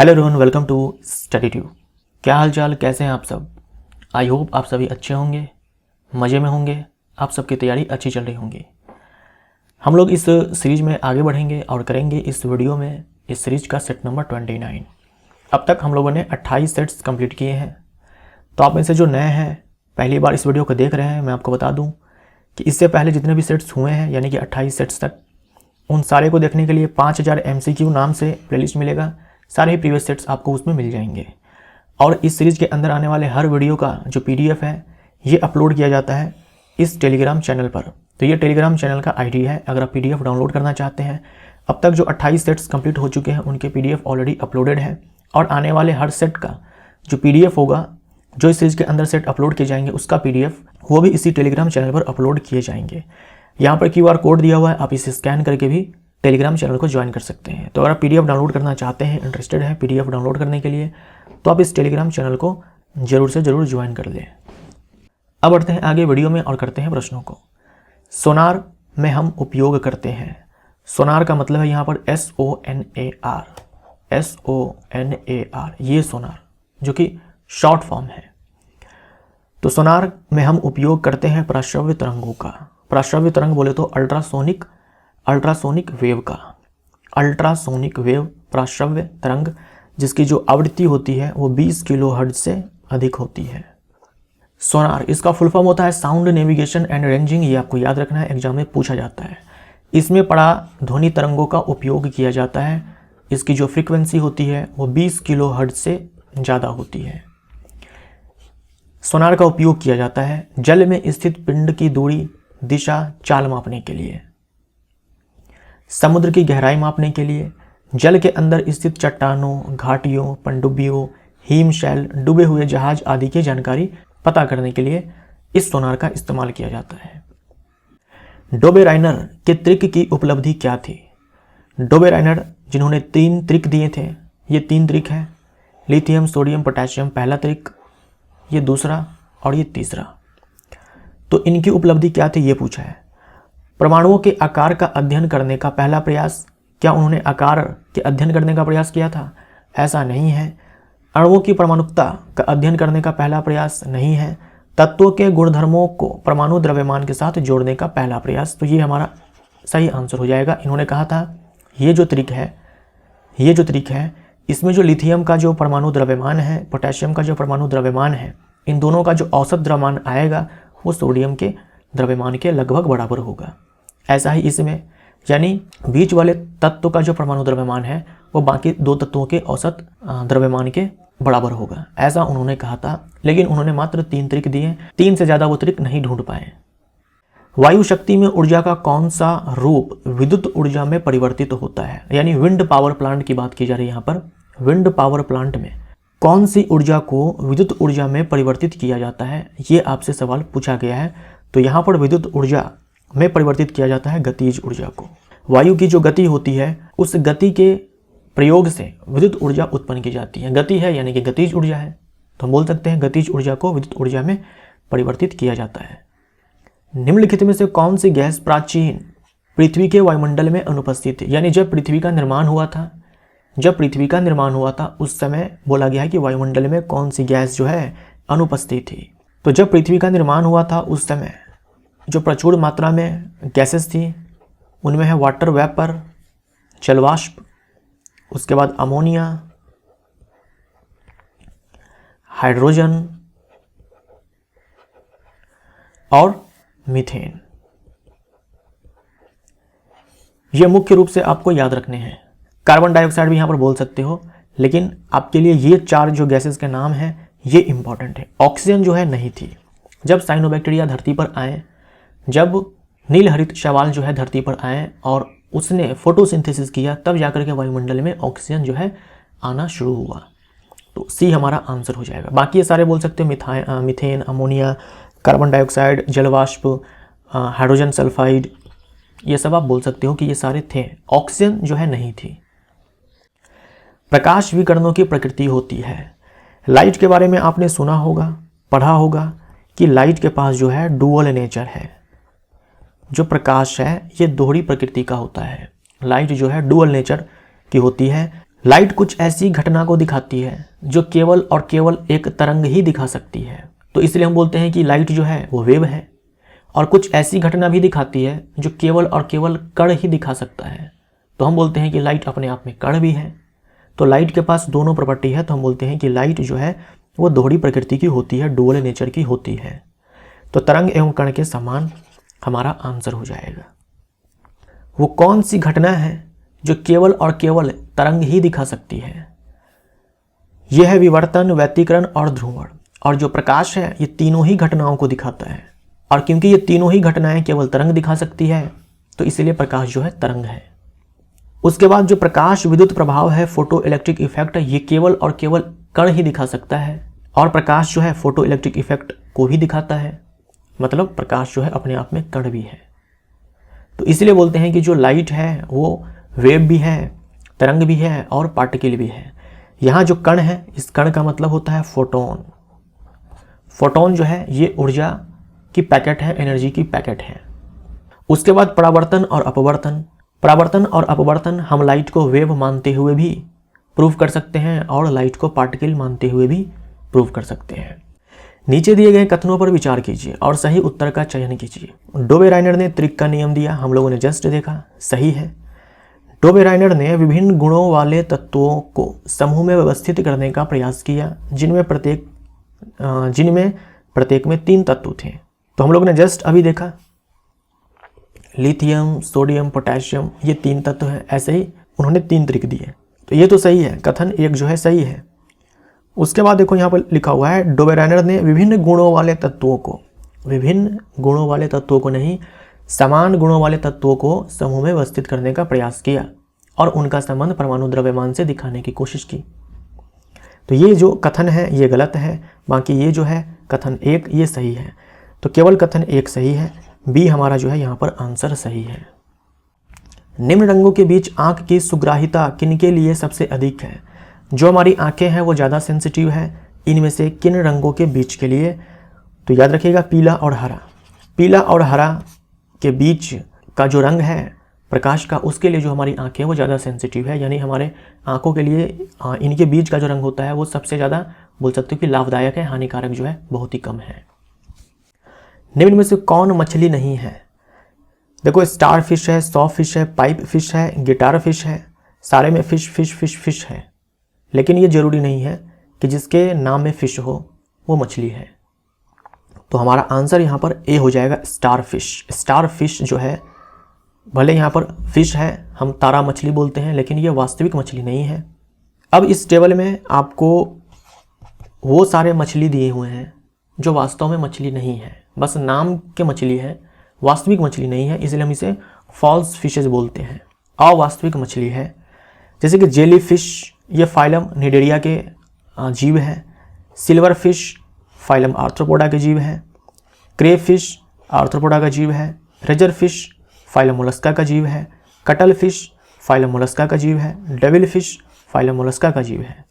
Hello everyone, welcome to Study Tube. क्या हाल चाल, कैसे हैं आप सब। आई होप आप सभी अच्छे होंगे, मज़े में होंगे, आप सबकी तैयारी अच्छी चल रही होंगी। हम लोग इस सीरीज़ में आगे बढ़ेंगे और करेंगे इस वीडियो में इस सीरीज़ का सेट नंबर 29। अब तक हम लोगों ने 28 सेट्स कंप्लीट किए हैं। तो आप में से जो नए हैं, पहली बार इस वीडियो को देख रहे हैं, मैं आपको बता दूँ कि इससे पहले जितने भी सेट्स हुए हैं, यानी कि 28 सेट्स तक, उन सारे को देखने के लिए 5000 MCQ नाम से प्लेलिस्ट मिलेगा। सारे ही प्रीवियस सेट्स आपको उसमें मिल जाएंगे। और इस सीरीज़ के अंदर आने वाले हर वीडियो का जो PDF है, ये अपलोड किया जाता है इस टेलीग्राम चैनल पर। तो ये टेलीग्राम चैनल का ID है। अगर आप PDF डाउनलोड करना चाहते हैं, अब तक जो 28 सेट्स कंप्लीट हो चुके हैं उनके PDF ऑलरेडी अपलोडेड है। और आने वाले हर सेट का जो PDF होगा, जो इस सीरीज़ के अंदर सेट अपलोड किए जाएंगे, उसका PDF वो भी इसी टेलीग्राम चैनल पर अपलोड किए जाएंगे। यहाँ पर QR कोड दिया हुआ है, आप इसे स्कैन करके भी टेलीग्राम चैनल को ज्वाइन कर सकते हैं। तो अगर आप PDF डाउनलोड करना चाहते हैं, इंटरेस्टेड हैं PDF डाउनलोड करने के लिए, तो आप इस टेलीग्राम चैनल को ज़रूर से ज़रूर ज्वाइन कर लें। अब बढ़ते हैं आगे वीडियो में और करते हैं प्रश्नों को। सोनार में हम उपयोग करते हैं। सोनार का मतलब है यहाँ पर SONAR, SONAR, ये सोनार जो कि शॉर्ट फॉर्म है। तो सोनार में हम उपयोग करते हैं पराश्रव्य तरंगों का। पराश्रव्य तरंग बोले तो अल्ट्रासोनिक वेव का। अल्ट्रासोनिक वेव पराश्रव्य तरंग जिसकी जो आवृत्ति होती है वो 20 किलोहर्ट्ज से अधिक होती है। सोनार इसका फुल फॉर्म होता है साउंड नेविगेशन एंड रेंजिंग। ये आपको याद रखना है, एग्जाम में पूछा जाता है। इसमें पड़ा ध्वनि तरंगों का उपयोग किया जाता है। इसकी जो फ्रीक्वेंसी होती है वो 20 किलोहर्ट्ज से ज़्यादा होती है। सोनार का उपयोग किया जाता है जल में स्थित पिंड की दूरी, दिशा, चाल मापने के लिए, समुद्र की गहराई मापने के लिए, जल के अंदर स्थित चट्टानों, घाटियों, पनडुब्बियों, हिमशैल, डूबे हुए जहाज आदि की जानकारी पता करने के लिए इस सोनार का इस्तेमाल किया जाता है। डोबेराइनर के त्रिक की उपलब्धि क्या थी। डोबेराइनर जिन्होंने 3 त्रिक दिए थे, ये 3 त्रिक हैं, लिथियम, सोडियम, पोटेशियम पहला त्रिक, ये दूसरा और ये तीसरा। तो इनकी उपलब्धि क्या थी ये पूछा है। परमाणुओं के आकार का अध्ययन करने का पहला प्रयास। क्या उन्होंने आकार के अध्ययन करने का प्रयास किया था? ऐसा नहीं है। अणुओं की परमाणुकता का अध्ययन करने का पहला प्रयास नहीं है। तत्वों के गुणधर्मों को परमाणु द्रव्यमान के साथ जोड़ने का पहला प्रयास। तो ये हमारा सही आंसर हो जाएगा। इन्होंने कहा था ये जो त्रिक है, इसमें जो लिथियम का जो परमाणु द्रव्यमान है, पोटेशियम का जो परमाणु द्रव्यमान है, इन दोनों का जो औसत द्रव्यमान आएगा वो सोडियम के द्रव्यमान के लगभग बराबर होगा। ऐसा ही इसमें, यानी बीच वाले तत्व का जो परमाणु द्रव्यमान है वो बाकी 2 तत्वों के औसत द्रव्यमान के बराबर होगा, ऐसा उन्होंने कहा था। लेकिन उन्होंने मात्र 3 त्रिक दिए, 3 से ज़्यादा वो त्रिक नहीं ढूंढ पाए। वायु शक्ति में ऊर्जा का कौन सा रूप विद्युत ऊर्जा में परिवर्तित होता है, यानी विंड पावर प्लांट की बात की जा रही है यहाँ पर। विंड पावर प्लांट में कौन सी ऊर्जा को विद्युत ऊर्जा में परिवर्तित किया जाता है, ये आपसे सवाल पूछा गया है। तो यहाँ पर विद्युत ऊर्जा में परिवर्तित किया जाता है गतिज ऊर्जा को। वायु की जो गति होती है, उस गति के प्रयोग से विद्युत ऊर्जा उत्पन्न की जाती है। गति है यानी कि गतिज ऊर्जा है, तो हम बोल सकते हैं गतिज ऊर्जा को विद्युत ऊर्जा में परिवर्तित किया जाता है। निम्नलिखित में से कौन सी गैस प्राचीन पृथ्वी के वायुमंडल में अनुपस्थित थी, यानी जब पृथ्वी का निर्माण हुआ था उस समय बोला गया है कि वायुमंडल में कौन सी गैस जो है अनुपस्थित थी। तो जब पृथ्वी का निर्माण हुआ था उस समय जो प्रचुर मात्रा में गैसेस थी, उनमें है वाटर वेपर, जलवाष्प, उसके बाद अमोनिया, हाइड्रोजन और मीथेन। ये मुख्य रूप से आपको याद रखने हैं। कार्बन डाइऑक्साइड भी यहां पर बोल सकते हो, लेकिन आपके लिए ये 4 जो गैसेस के नाम हैं ये इंपॉर्टेंट है। ऑक्सीजन जो है नहीं थी। जब साइनोबैक्टीरिया धरती पर आए, जब नीलहरित शैवाल जो है धरती पर आए और उसने फोटोसिंथेसिस किया, तब जाकर के वायुमंडल में ऑक्सीजन जो है आना शुरू हुआ। तो सी हमारा आंसर हो जाएगा। बाकी ये सारे बोल सकते हो, मीथेन, अमोनिया, कार्बन डाइऑक्साइड, जलवाष्प, हाइड्रोजन सल्फाइड, ये सब आप बोल सकते हो कि ये सारे थे। ऑक्सीजन जो है नहीं थी। प्रकाश विकिरणों की प्रकृति होती है। लाइट के बारे में आपने सुना होगा, पढ़ा होगा कि लाइट के पास जो है डुअल नेचर है। जो प्रकाश है ये दोहरी प्रकृति का होता है। लाइट जो है डुअल नेचर की होती है। लाइट कुछ ऐसी घटना को दिखाती है जो केवल और केवल एक तरंग ही दिखा सकती है, तो इसलिए हम बोलते हैं कि लाइट जो है वो वेव है। और कुछ ऐसी घटना भी दिखाती है जो केवल और केवल कण ही दिखा सकता है, तो हम बोलते हैं कि लाइट अपने आप में कण भी है। तो लाइट के पास दोनों प्रॉपर्टी है, तो हम बोलते हैं कि लाइट जो है वो दोहरी प्रकृति की होती है, डुअल नेचर की होती है। तो तरंग एवं कण के समान हमारा आंसर हो जाएगा। वो कौन सी घटना है जो केवल और केवल तरंग ही दिखा सकती है? यह है विवर्तन, व्यतिकरण और ध्रुवण। और जो प्रकाश है ये तीनों ही घटनाओं को दिखाता है, और क्योंकि ये तीनों ही घटनाएं केवल तरंग दिखा सकती है तो इसलिए प्रकाश जो है तरंग है। उसके बाद जो प्रकाश विद्युत प्रभाव है, फोटो इलेक्ट्रिक इफेक्ट, ये केवल और केवल कण ही दिखा सकता है, और प्रकाश जो है फोटो इलेक्ट्रिक इफेक्ट को भी दिखाता है, मतलब प्रकाश जो है अपने आप में कण भी है। तो इसलिए बोलते हैं कि जो लाइट है वो वेव भी है, तरंग भी है और पार्टिकल भी है। यहाँ जो कण है, इस कण का मतलब होता है फोटोन। फोटोन जो है ये ऊर्जा की पैकेट है, एनर्जी की पैकेट है। उसके बाद परावर्तन और अपवर्तन। परावर्तन और अपवर्तन हम लाइट को वेव मानते हुए भी प्रूव कर सकते हैं और लाइट को पार्टिकल मानते हुए भी प्रूव कर सकते हैं। नीचे दिए गए कथनों पर विचार कीजिए और सही उत्तर का चयन कीजिए। डोबेराइनर ने त्रिक का नियम दिया, हम लोगों ने जस्ट देखा, सही है। डोबेराइनर ने विभिन्न गुणों वाले तत्वों को समूह में व्यवस्थित करने का प्रयास किया, जिनमें प्रत्येक में 3 तत्व थे। तो हम लोगों ने जस्ट अभी देखा, लिथियम, सोडियम, पोटेशियम, ये 3 तत्व हैं। ऐसे ही उन्होंने 3 त्रिक दिए, तो ये तो सही है, कथन 1 जो है सही है। उसके बाद देखो यहाँ पर लिखा हुआ है, डोबेराइनर ने विभिन्न गुणों वाले तत्वों को नहीं, समान गुणों वाले तत्वों को समूह में व्यवस्थित करने का प्रयास किया और उनका संबंध परमाणु द्रव्यमान से दिखाने की कोशिश की। तो ये जो कथन है ये गलत है, बाकी ये जो है कथन 1 ये सही है। तो केवल कथन 1 सही है, बी हमारा जो है यहाँ पर आंसर सही है। निम्न रंगों के बीच आंख की सुग्राहिता किनके लिए सबसे अधिक है? जो हमारी आंखें हैं वो ज़्यादा सेंसिटिव है, इनमें से किन रंगों के बीच के लिए? तो याद रखिएगा पीला और हरा। पीला और हरा के बीच का जो रंग है प्रकाश का, उसके लिए जो हमारी आंखें वो ज़्यादा सेंसिटिव है, यानी हमारे आंखों के लिए इनके बीच का जो रंग होता है वो सबसे ज़्यादा बोल सकते हो कि लाभदायक है, हानिकारक जो है बहुत ही कम है। निम्न में से कौन मछली नहीं है? देखो स्टार फिश है, सॉ फिश है, पाइप फिश है, गिटार फिश है, सारे में फिश फिश फिश फिश है, लेकिन ये जरूरी नहीं है कि जिसके नाम में फिश हो वो मछली है। तो हमारा आंसर यहाँ पर ए हो जाएगा, स्टार फिश। स्टार फिश जो है भले यहाँ पर फिश है, हम तारा मछली बोलते हैं, लेकिन ये वास्तविक मछली नहीं है। अब इस टेबल में आपको वो सारे मछली दिए हुए हैं जो वास्तव में मछली नहीं है, बस नाम के मछली है, वास्तविक मछली नहीं है, इसलिए हम इसे फॉल्स फिशेज बोलते हैं, अवास्तविक मछली है। जैसे कि जेली फिश, ये फाइलम निडेरिया के जीव है। सिल्वर फिश फाइलम आर्थ्रोपोडा के जीव है। क्रे फिश आर्थ्रोपोडा का जीव है। रेजर फिश फाइलम मोलस्का का जीव है। कटल फिश फाइलम मोलस्का का जीव है। डेविल फिश फाइलम मोलस्का का जीव है।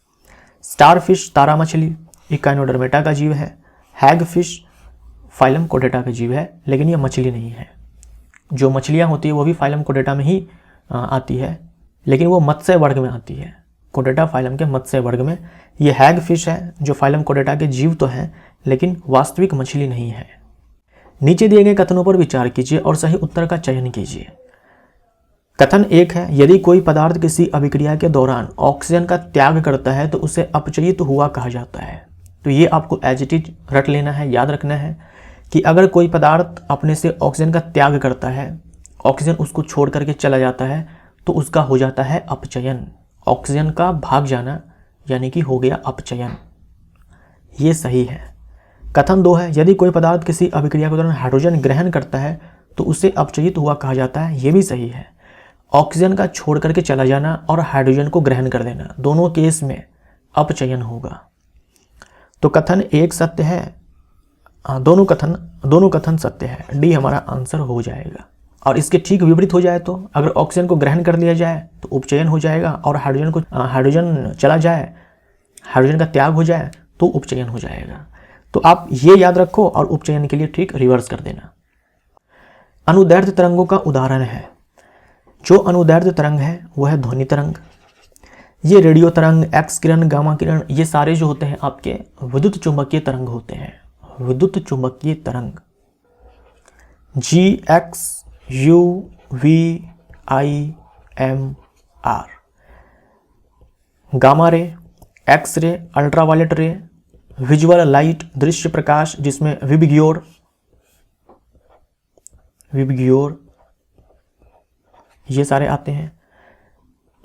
स्टार फिश तारा मछली इकाइनोडर्मेटा का जीव है। हैग फिश फाइलम कोडेटा का जीव है, लेकिन ये मछली नहीं है। जो मछलियाँ होती है वो भी फाइलम कोडेटा में ही आती है, लेकिन वो मत्स्य वर्ग में आती है, कोडेटा फाइलम के मत्स्य वर्ग में। ये हैग फिश है जो फाइलम कोडेटा के जीव तो है, लेकिन वास्तविक मछली नहीं है। नीचे दिए गए कथनों पर विचार कीजिए और सही उत्तर का चयन कीजिए। कथन 1 है, यदि कोई पदार्थ किसी अभिक्रिया के दौरान ऑक्सीजन का त्याग करता है तो उसे अपचयित हुआ कहा जाता है। तो ये आपको एज इट इज रट लेना है, याद रखना है कि अगर कोई पदार्थ अपने से ऑक्सीजन का त्याग करता है, ऑक्सीजन उसको छोड़ करके चला जाता है, तो उसका हो जाता है अपचयन। ऑक्सीजन का भाग जाना यानी कि हो गया अपचयन, ये सही है। कथन 2 है, यदि कोई पदार्थ किसी अभिक्रिया के दौरान हाइड्रोजन ग्रहण करता है तो उसे अपचयित हुआ कहा जाता है, ये भी सही है। ऑक्सीजन का छोड़ करके चला जाना और हाइड्रोजन को ग्रहण कर देना, दोनों केस में अपचयन होगा। तो कथन 1 सत्य है, दोनों कथन सत्य है, डी हमारा आंसर हो जाएगा। और इसके ठीक विपरीत हो जाए तो अगर ऑक्सीजन को ग्रहण कर लिया जाए तो उपचयन हो जाएगा, और हाइड्रोजन चला जाए, हाइड्रोजन का त्याग हो जाए तो उपचयन हो जाएगा। तो आप ये याद रखो और उपचयन के लिए ठीक रिवर्स कर देना। अनुदैर्ध्य तरंगों का उदाहरण है। जो अनुदैर्ध्य तरंग है वह है ध्वनि तरंग। ये रेडियो तरंग, एक्स किरण, गामा किरण, ये सारे जो होते हैं आपके विद्युत चुंबकीय तरंग होते हैं। विद्युत चुंबकीय तरंग GXUVIMR, gamma ray, X ray, ultraviolet रे, विजुअल लाइट, दृश्य प्रकाश जिसमें विबग्योर, ये सारे आते हैं।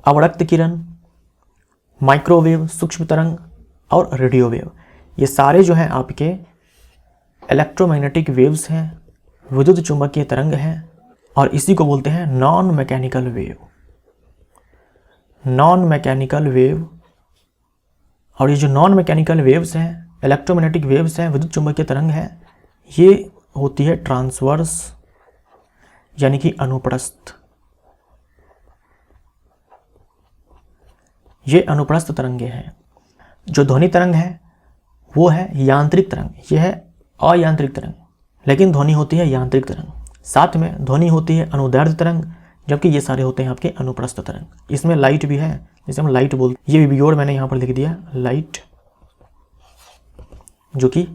अवरक्त किरण, माइक्रोवेव, सूक्ष्म तरंग और रेडियो वेव, ये सारे जो हैं आपके इलेक्ट्रोमैग्नेटिक वेव्स हैं, विद्युत चुंबकीय तरंग हैं, और इसी को बोलते हैं non mechanical wave. Non mechanical wave, और ये जो नॉन मैकेनिकल वेव्स हैं, इलेक्ट्रोमैग्नेटिक वेव्स हैं, विद्युत चुंबकीय तरंग है, ये होती है ट्रांसवर्स यानी कि अनुप्रस्थ। ये अनुप्रस्थ तरंगे हैं। जो ध्वनि तरंग है वो है यांत्रिक तरंग, ये है अयांत्रिक तरंग, लेकिन ध्वनि होती है यांत्रिक तरंग। साथ में ध्वनि होती है अनुदैर्ध्य तरंग, जबकि ये सारे होते हैं आपके अनुप्रस्थ तरंग। इसमें लाइट भी है, जिसे हम लाइट बोलते हैं। ये विबग्योर मैंने यहाँ पर लिख दिया, लाइट, जो कि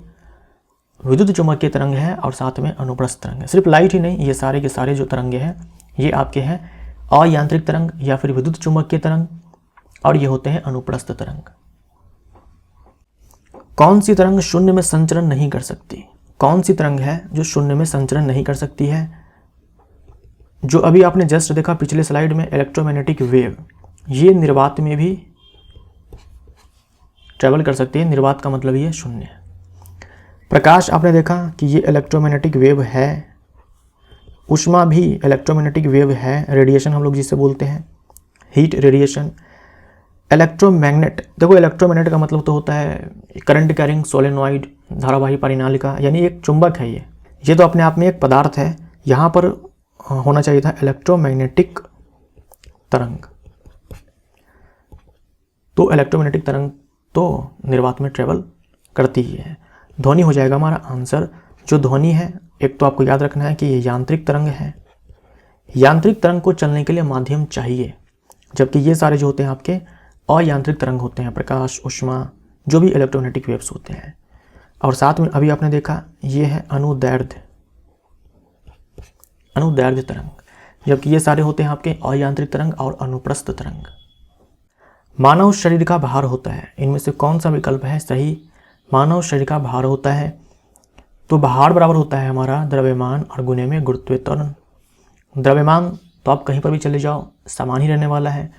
विद्युत चुंबकीय तरंग है और साथ में अनुप्रस्थ तरंग है। सिर्फ लाइट ही नहीं, ये सारे के सारे जो तरंगे हैं ये आपके हैं अयांत्रिक तरंग या फिर विद्युत चुंबकीय तरंग, और ये होते हैं अनुप्रस्थ तरंग। कौन सी तरंग शून्य में संचरण नहीं कर सकती? कौन सी तरंग है जो शून्य में संचरण नहीं कर सकती है? जो अभी आपने जस्ट देखा पिछले स्लाइड में, इलेक्ट्रोमैग्नेटिक वेव, ये निर्वात में भी ट्रेवल कर सकती है। निर्वात का मतलब ये शून्य। प्रकाश आपने देखा कि ये इलेक्ट्रोमैग्नेटिक वेव है। ऊष्मा भी इलेक्ट्रोमैग्नेटिक वेव है, रेडिएशन हम लोग जिसे बोलते हैं, हीट रेडिएशन। इलेक्ट्रोमैग्नेट, देखो इलेक्ट्रोमैग्नेट का मतलब तो होता है करंट कैरिंग सोलेनॉइड, धारावाही परिनालिका, यानी एक चुंबक है ये तो अपने आप में एक पदार्थ है। यहाँ पर होना चाहिए था इलेक्ट्रोमैग्नेटिक तरंग। तो इलेक्ट्रोमैग्नेटिक तरंग तो निर्वात में ट्रेवल करती ही है। ध्वनि हो जाएगा हमारा आंसर। जो ध्वनि है, एक तो आपको याद रखना है कि ये यांत्रिक तरंग है। यांत्रिक तरंग को चलने के लिए माध्यम चाहिए, जबकि ये सारे जो होते हैं आपके अयांत्रिक तरंग होते हैं, प्रकाश, ऊष्मा, जो भी इलेक्ट्रोमैग्नेटिक वेव्स होते हैं। और साथ में अभी आपने देखा ये है अनुदैर्ध्य तरंग, जबकि ये सारे होते हैं आपके अयांत्रिक तरंग और अनुप्रस्थ तरंग। मानव शरीर का भार होता है, इनमें से कौन सा विकल्प है सही? मानव शरीर का भार होता है तो भार बराबर होता है हमारा द्रव्यमान और गुणे में गुरुत्वीय त्वरण। द्रव्यमान तो आप कहीं पर भी चले जाओ समान ही रहने वाला है,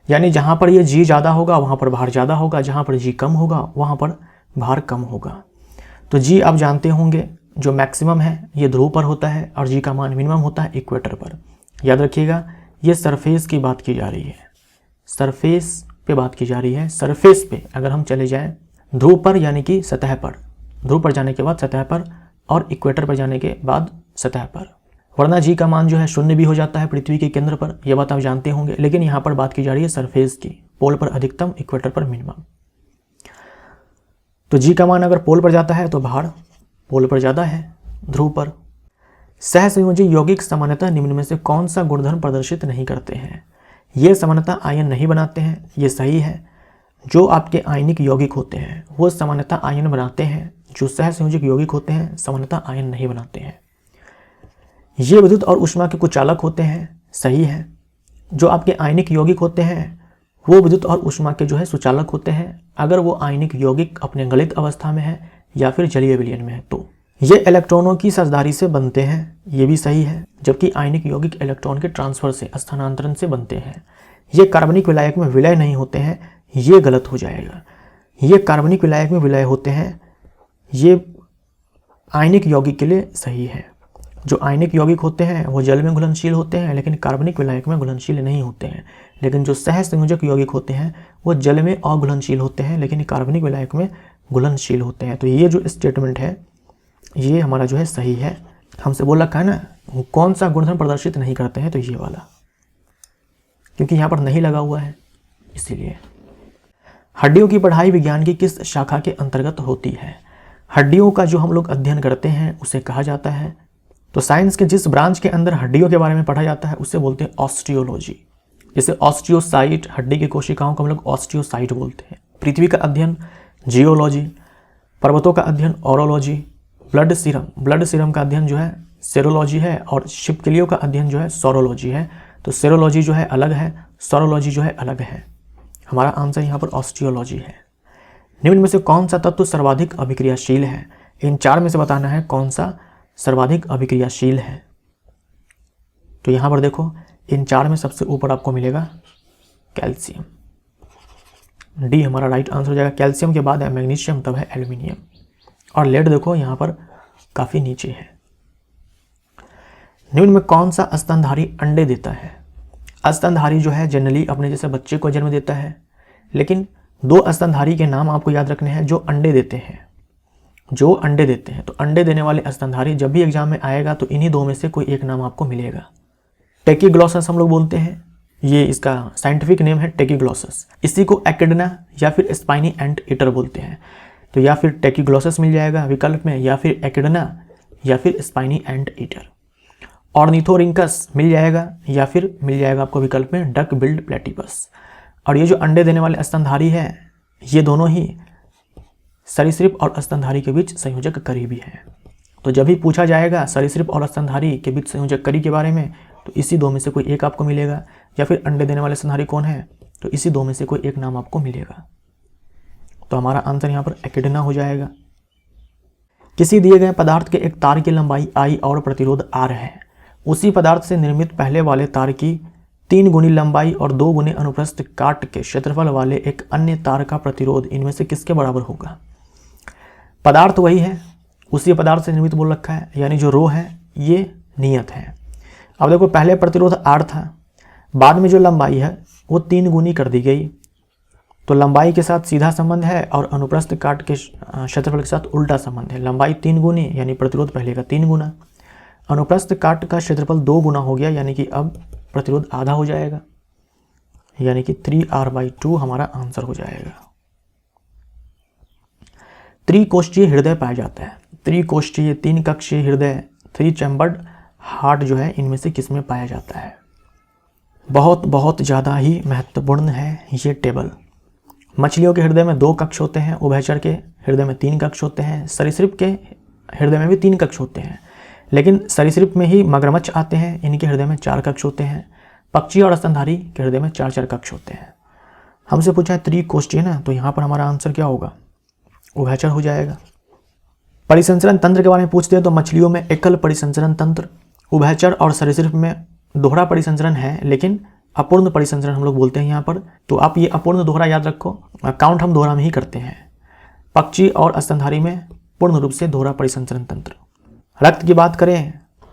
यानी जहाँ पर ये जी ज़्यादा होगा वहाँ पर भार ज़्यादा होगा, जहाँ पर जी कम होगा वहाँ पर भार कम होगा। तो जी आप जानते होंगे जो मैक्सिमम है ये ध्रुव पर होता है और जी का मान मिनिमम होता है इक्वेटर पर। याद रखिएगा ये सरफेस की बात की जा रही है, सरफेस पे बात की जा रही है। सरफेस पे अगर हम चले जाएं ध्रुव पर यानी कि सतह पर, ध्रुव पर जाने के बाद सतह पर और इक्वेटर पर जाने के बाद सतह पर, वरना जी का मान जो है शून्य भी हो जाता है पृथ्वी के केंद्र पर, यह बात आप जानते होंगे। लेकिन यहाँ पर बात की जा रही है सरफेस की, पोल पर अधिकतम, इक्वेटर पर मिनिमम। तो जी का मान अगर पोल पर जाता है तो भार पोल पर ज़्यादा है, ध्रुव पर। सहसंयोजी यौगिक सामान्यतः निम्न में से कौन सा गुणधर्म प्रदर्शित नहीं करते हैं? ये सामान्यतः आयन नहीं बनाते हैं, ये सही है। जो आपके आयनिक यौगिक होते हैं वो सामान्यतः आयन बनाते हैं, जो सहसंयोजक यौगिक होते हैं सामान्यतः आयन नहीं बनाते हैं। ये विद्युत और ऊष्मा के कुचालक होते हैं, सही है। जो आपके आयनिक यौगिक होते हैं वो विद्युत और ऊष्मा के जो है सुचालक होते हैं, अगर वो आयनिक यौगिक अपने गलित अवस्था में है या फिर जलीय विलयन में है तो। ये इलेक्ट्रॉनों की साझेदारी से बनते हैं, ये भी सही है, जबकि आयनिक यौगिक इलेक्ट्रॉन के ट्रांसफर से, स्थानांतरण से बनते हैं। ये कार्बनिक विलायक में विलय नहीं होते हैं, ये गलत हो जाएगा। ये कार्बनिक विलायक में विलय होते हैं, ये आयनिक यौगिक के लिए सही है। जो आयनिक यौगिक होते हैं वो जल में घुलनशील होते हैं, लेकिन कार्बनिक विलायक में घुलनशील नहीं होते हैं। लेकिन जो सहसंयोजक यौगिक होते हैं वो जल में अघुलनशील होते हैं, लेकिन कार्बनिक विलायक में घुलनशील होते हैं। तो ये जो स्टेटमेंट है ये हमारा जो है सही है। हमसे बोल रखा है ना कौन सा गुणधर्म प्रदर्शित नहीं करते हैं, तो ये वाला, क्योंकि यहाँ पर नहीं लगा हुआ है इसीलिए। हड्डियों की पढ़ाई विज्ञान की किस शाखा के अंतर्गत होती है? हड्डियों का जो हम लोग अध्ययन करते हैं उसे कहा जाता है, तो साइंस के जिस ब्रांच के अंदर हड्डियों के बारे में पढ़ा जाता है उसे बोलते हैं ऑस्टियोलॉजी। जैसे ऑस्टियोसाइट, हड्डी की कोशिकाओं को हम लोग ऑस्टियोसाइट बोलते हैं। पृथ्वी का अध्ययन जियोलॉजी, पर्वतों का अध्ययन ऑरोलॉजी, ब्लड सीरम का अध्ययन जो है सेरोलॉजी है, और छिपकलियों का अध्ययन जो है सोरोलॉजी है। तो सेरोलॉजी जो है अलग है, सोरोलॉजी जो है अलग है। हमारा आंसर यहाँ पर ऑस्टियोलॉजी है। निम्न में से कौन सा तत्व सर्वाधिक अभिक्रियाशील है? इन 4 में से बताना है कौन सा सर्वाधिक अभिक्रियाशील है। तो यहाँ पर देखो, इन 4 में सबसे ऊपर आपको मिलेगा कैल्शियम। डी हमारा राइट आंसर हो जाएगा। कैल्शियम के बाद है मैग्नीशियम, तब है एल्यूमिनियम, और लेड देखो यहाँ पर काफ़ी नीचे है। निम्न में कौन सा स्तनधारी अंडे देता है? स्तनधारी जो है जनरली अपने जैसे बच्चे को जन्म देता है, लेकिन 2 स्तनधारी के नाम आपको याद रखने हैं जो अंडे देते हैं। जो अंडे देते हैं, तो अंडे देने वाले स्तनधारी जब भी एग्जाम में आएगा तो इन्हीं 2 में से कोई एक नाम आपको मिलेगा। टेकीग्लॉसस हम लोग बोलते हैं, ये इसका साइंटिफिक नेम है टेकीग्लॉसस। इसी को एकिडना या फिर स्पाइनी एंट ईटर बोलते हैं। तो या फिर टेकीग्लॉसस मिल जाएगा विकल्प में, या फिर एकिडना, या फिर स्पाइनी एंट ईटर। ऑर्निथोरिंकस मिल जाएगा, या फिर मिल जाएगा आपको विकल्प में डक बिल्ड प्लेटिपस। और ये जो अंडे देने वाले स्तनधारी है, ये दोनों ही सरीसृप और स्तनधारी के बीच संयोजक करीबी है। तो जब भी पूछा जाएगा सरीसृप और स्तनधारी के बीच संयोजक करी के बारे में, तो इसी 2 में से कोई एक आपको मिलेगा। या फिर अंडे देने वाले स्तनधारी कौन है, तो इसी 2 में से कोई एक नाम आपको मिलेगा। तो हमारा आंसर यहाँ पर एकिडना हो जाएगा। किसी दिए गए पदार्थ के एक तार की लंबाई I और प्रतिरोध R है, उसी पदार्थ से निर्मित पहले वाले तार की 3 गुनी लंबाई और 2 गुने अनुप्रस्थ काट के क्षेत्रफल वाले एक अन्य तार का प्रतिरोध इनमें से किसके बराबर होगा? पदार्थ वही है, उसी पदार्थ से निर्मित बोल रखा है, यानी जो रो है ये नियत है। अब देखो, पहले प्रतिरोध R था, बाद में जो लंबाई है वो 3 गुनी कर दी गई, तो लंबाई के साथ सीधा संबंध है और अनुप्रस्थ काट के क्षेत्रफल के साथ उल्टा संबंध है। लंबाई 3 गुनी यानी प्रतिरोध पहले का 3 गुना, अनुप्रस्थ काट का क्षेत्रफल 2 गुना हो गया, यानी कि अब प्रतिरोध आधा हो जाएगा, यानी कि 3R/2 हमारा आंसर हो जाएगा। त्रिकोष्ठीय हृदय पाया जाता है। त्रिकोष्ठीय 3 कक्षीय हृदय 3 चैम्बर्ड हार्ट जो है इनमें से किस में पाया जाता है? बहुत ज़्यादा ही महत्वपूर्ण है ये टेबल। मछलियों के हृदय में 2 कक्ष होते हैं, उभयचर के हृदय में 3 कक्ष होते हैं, सरीसृप के हृदय में भी 3 कक्ष होते हैं, लेकिन सरीसृप में ही मगरमच्छ आते हैं, इनके हृदय में 4 कक्ष होते हैं। पक्षी और स्तनधारी के हृदय में 4 कक्ष होते हैं। हमसे पूछा है त्रिकोष्ठीय ना, तो यहाँ पर हमारा आंसर क्या होगा? उभयचर हो जाएगा। परिसंचरण तंत्र के बारे में पूछते हैं तो मछलियों में एकल परिसंचरण तंत्र, उभयचर और सरीसृप में दोहरा परिसंचरण है, लेकिन अपूर्ण परिसंचरण हम लोग बोलते हैं यहाँ पर। तो आप ये अपूर्ण दोहरा याद रखो, काउंट हम दोहरा में ही करते हैं। पक्षी और स्तनधारी में पूर्ण रूप से दोहरा परिसंचरण तंत्र। रक्त की बात करें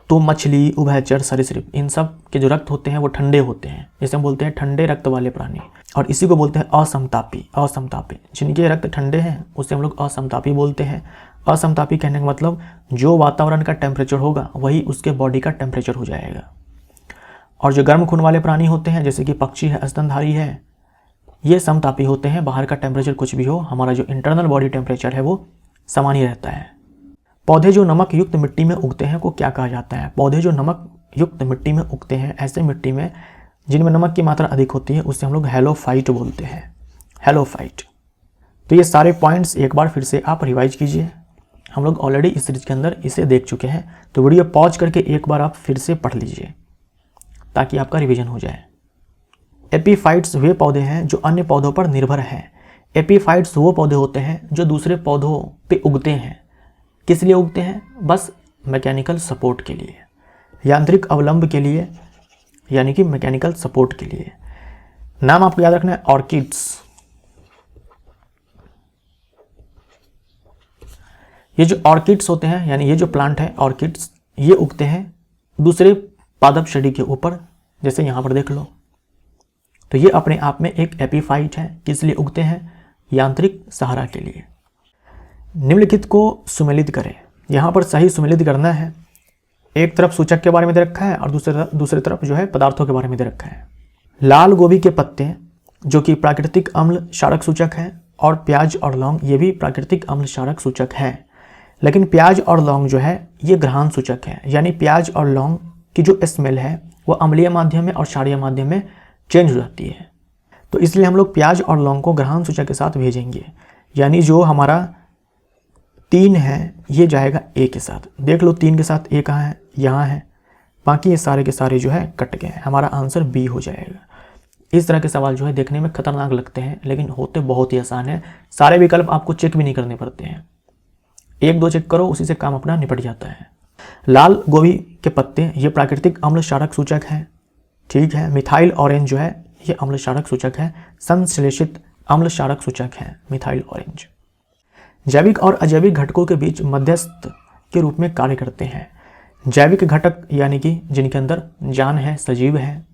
तो मछली, उभयचर, सरीसृप इन सब के जो रक्त होते हैं वो ठंडे होते हैं, जैसे हम बोलते हैं ठंडे रक्त वाले प्राणी, और इसी को बोलते हैं असमतापी। असमतापी जिनके रक्त ठंडे हैं उसे हम लोग असमतापी बोलते हैं। असमतापी कहने का मतलब जो वातावरण का टेम्परेचर होगा वही उसके बॉडी का टेम्परेचर हो जाएगा। और जो गर्म खून वाले प्राणी होते हैं जैसे कि पक्षी है, स्तनधारी है, ये समतापी होते हैं। बाहर का टेम्परेचर कुछ भी हो, हमारा जो इंटरनल बॉडी टेम्परेचर है वो समान ही रहता है। पौधे जो नमक युक्त मिट्टी में उगते हैं को क्या कहा जाता है? पौधे जो नमक युक्त मिट्टी में उगते हैं, ऐसे मिट्टी में जिनमें नमक की मात्रा अधिक होती है, उससे हम लोग हेलोफाइट बोलते हैं। हेलोफाइट। तो ये सारे पॉइंट्स एक बार फिर से आप रिवाइज कीजिए। हम लोग ऑलरेडी इस सीरीज के अंदर इसे देख चुके हैं, तो वीडियो पॉज करके एक बार आप फिर से पढ़ लीजिए ताकि आपका रिवीजन हो जाए। एपीफाइट्स वे पौधे हैं जो अन्य पौधों पर निर्भर हैं। एपीफाइट्स वो पौधे होते हैं जो दूसरे पौधों पे उगते हैं। किस लिए उगते हैं? बस मैकेनिकल सपोर्ट के लिए, यांत्रिक अवलंब के लिए, यानी कि मैकेनिकल सपोर्ट के लिए। नाम आपको याद रखना है, ऑर्किड्स। ये जो ऑर्किड्स होते हैं, यानी ये जो प्लांट है ऑर्किड्स, ये उगते हैं दूसरे पादप श्रेणी के ऊपर, जैसे यहाँ पर देख लो। तो ये अपने आप में एक एपीफाइट है। किस लिए उगते हैं? यांत्रिक सहारा के लिए। निम्नलिखित को सुमेलित करें। यहाँ पर सही सुमेलित करना है। एक तरफ सूचक के बारे में दे रखा है और दूसरी तरफ जो है पदार्थों के बारे में दे रखा है। लाल गोभी के पत्ते जो कि प्राकृतिक अम्ल क्षारक सूचक है, और प्याज और लौंग ये भी प्राकृतिक अम्ल क्षारक सूचक है। लेकिन प्याज और लौंग जो है ये घ्राण सूचक है, यानी प्याज और लौंग की जो स्मेल है वो अम्लीय माध्यम में और क्षारीय माध्यम में चेंज हो जाती है। तो इसलिए हम लोग प्याज और लौंग को ग्राम सूचक के साथ भेजेंगे, यानी जो हमारा 3 है ये जाएगा ए के साथ। देख लो 3 के साथ ए कहाँ है, यहाँ है, बाकी ये सारे के सारे जो है कट गए हैं। हमारा आंसर बी हो जाएगा। इस तरह के सवाल जो है देखने में खतरनाक लगते हैं लेकिन होते बहुत ही आसान है। सारे विकल्प आपको चेक भी नहीं करने पड़ते हैं, 1-2 चेक करो, उसी से काम अपना निपट जाता है। लाल गोभी के पत्ते ये प्राकृतिक अम्ल क्षारक सूचक है, ठीक है। मिथाइल ऑरेंज जो है ये अम्ल क्षारक सूचक है, संश्लेषित अम्ल क्षारक सूचक है मिथाइल ऑरेंज। जैविक और अजैविक घटकों के बीच मध्यस्थ के रूप में कार्य करते हैं। जैविक घटक यानी कि जिनके अंदर जान है, सजीव है,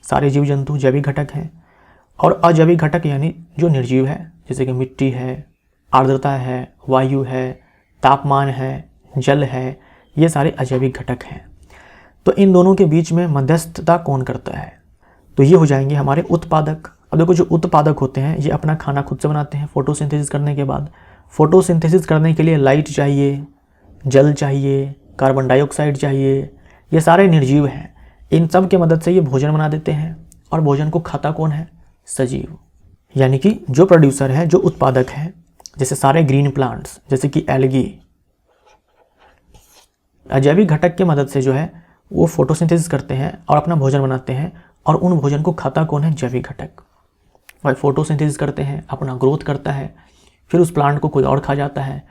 सारे जीव जंतु जैविक घटक हैं। और अजैविक घटक यानी जो निर्जीव है, जैसे कि मिट्टी है, आर्द्रता है, वायु है, तापमान है, जल है, ये सारे अजैविक घटक हैं। तो इन दोनों के बीच में मध्यस्थता कौन करता है? तो ये हो जाएंगे हमारे उत्पादक। अब देखो जो उत्पादक होते हैं ये अपना खाना खुद से बनाते हैं फोटोसिंथेसिस करने के बाद। फोटोसिंथेसिस करने के लिए लाइट चाहिए, जल चाहिए, कार्बन डाइऑक्साइड चाहिए, ये सारे निर्जीव हैं। इन सब के मदद से ये भोजन बना देते हैं और भोजन को खाता कौन है? सजीव। यानी कि जो प्रोड्यूसर है, जो उत्पादक है, जैसे सारे ग्रीन प्लांट्स जैसे कि एल्गी, अजैविक घटक के मदद से जो है वो फोटोसिंथेसिस करते हैं और अपना भोजन बनाते हैं और उन भोजन को खाता कौन है? जैविक घटक। वह फोटोसिंथेसिस करते हैं, अपना ग्रोथ करता है, फिर उस प्लांट को कोई और खा जाता है।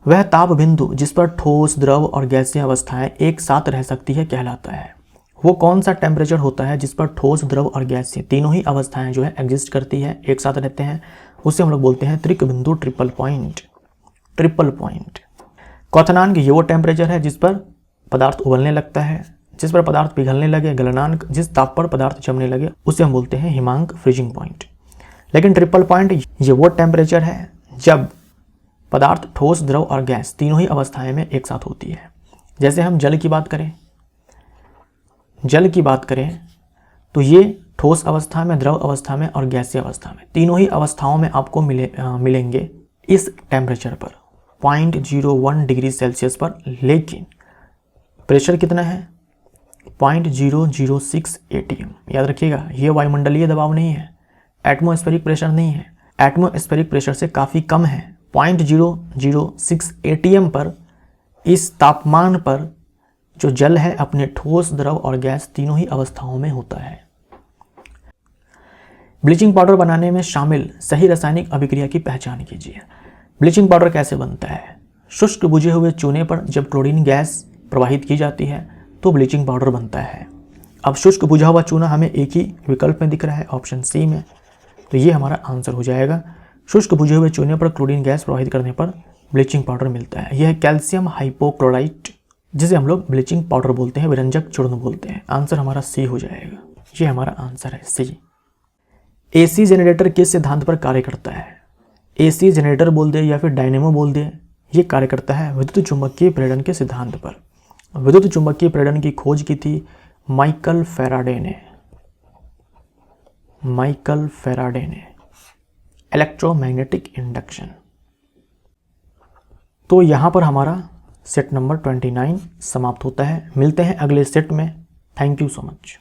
वह ताप बिंदु जिस पर ठोस, द्रव और गैसीय अवस्थाएं एक साथ रह सकती है कहलाता है। वो कौन सा टेम्परेचर होता है जिस पर ठोस, द्रव और गैसीय तीनों ही अवस्थाएं जो है एग्जिस्ट करती है, एक साथ रहते हैं, उसे हम लोग बोलते हैं त्रिक बिंदु, ट्रिपल पॉइंट। Triple point. क्वथनांक ये वो टेम्परेचर है जिस पर पदार्थ उबलने लगता है, जिस पर पदार्थ पिघलने लगे। गलनांक जिस ताप पर पदार्थ जमने लगे उसे हम बोलते हैं हिमांक, फ्रीजिंग पॉइंट। लेकिन ट्रिपल पॉइंट ये वो टेम्परेचर है जब पदार्थ ठोस, द्रव और गैस तीनों ही अवस्थाएं में एक साथ होती है। जैसे हम जल की बात करें तो ये ठोस अवस्था में, द्रव अवस्था में और गैसीय अवस्था में, तीनों ही अवस्थाओं में आपको मिलेंगे इस टेम्परेचर पर 0.01 डिग्री सेल्सियस पर। लेकिन प्रेशर कितना है? 0.006 atm। याद रखिएगा ये वायुमंडलीय दबाव नहीं है, एटमॉस्फेरिक प्रेशर नहीं है, एटमॉस्फेरिक प्रेशर से काफ़ी कम है। 0.006 atm पर, इस तापमान पर जो जल है अपने ठोस, द्रव और गैस तीनों ही अवस्थाओं में होता है। ब्लीचिंग पाउडर बनाने में शामिल सही रासायनिक अभिक्रिया की पहचान कीजिए। ब्लीचिंग पाउडर कैसे बनता है? शुष्क बुझे हुए चूने पर जब क्लोरीन गैस प्रवाहित की जाती है तो ब्लीचिंग पाउडर बनता है। अब शुष्क बुझा हुआ चूना हमें एक ही विकल्प में दिख रहा है, ऑप्शन सी में, तो ये हमारा आंसर हो जाएगा। शुष्क बुझे हुए चूने पर क्लोरीन गैस प्रवाहित करने पर ब्लीचिंग पाउडर मिलता है। यह है कैल्शियम हाइपोक्लोराइट, जिसे हम लोग ब्लीचिंग पाउडर बोलते हैं, विरंजक चूर्ण बोलते हैं। आंसर हमारा सी हो जाएगा। ये हमारा आंसर है सी। एसी जनरेटर किस सिद्धांत पर कार्य करता है? एसी जनरेटर बोल दे या फिर डायनेमो बोल दे, ये कार्य करता है विद्युत चुंबकीय प्रेरण के सिद्धांत पर। विद्युत चुंबकीय प्रेरण की खोज की थी माइकल फैराडे ने। Electromagnetic induction. तो यहाँ पर हमारा सेट नंबर 29 समाप्त होता है। मिलते हैं अगले सेट में। Thank you so much.